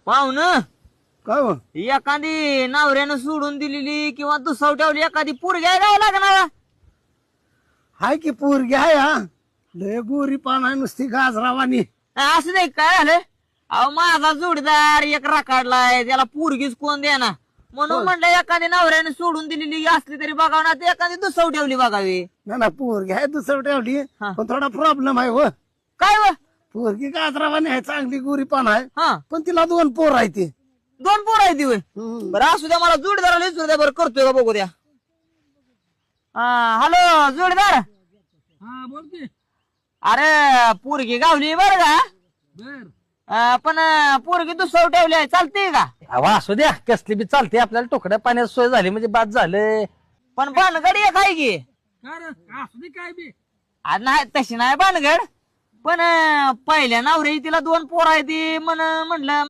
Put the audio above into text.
पाहुण काय हो? एखादी नवऱ्यानं सोडून दिलेली किंवा दुसवट्यावली एखादी पोरगी आहे गाव लागणार हाय की पोरगी आहे हा लय गोरी पान आहे नुसती गाजरावानी. असं नाही काय झालं अहो माझा जोडीदार एक राखाडलाय त्याला पोरगीच कोण देणार म्हणून म्हणलं एखादी नवऱ्याने सोडून दिलेली असली तरी बघावं ना ते एखादी दुसवट्यावली बघावी. ना पोरगी आहे दुसरं ठेवली हा. पण थोडा प्रॉब्लेम आहे व काय व पोरगी गाजरावानी आहे चांगली गोरी पान आहे हा पण तिला 2 पोर आहे ते. 2 पोर आहे ती होय. बरं असू द्या मला जोडीदाराला विचारू द्या बरं करतोय का बघू द्या. हॅलो जोडीदार हा बोल की. अरे पोरगी गावली बरं का पण पोरगी दुसरं ठेवली आहे चालते का. अहो असू द्या कसली बी चालते आपल्याला टोकड्या पाण्यात सोय झाली म्हणजे बाद झालं. पण भानगड एक आहे की काय बी नाही तशी नाही भानगड पण पहिल्या नवऱ्याची तिला 2 पोर आहे ती म्हणलं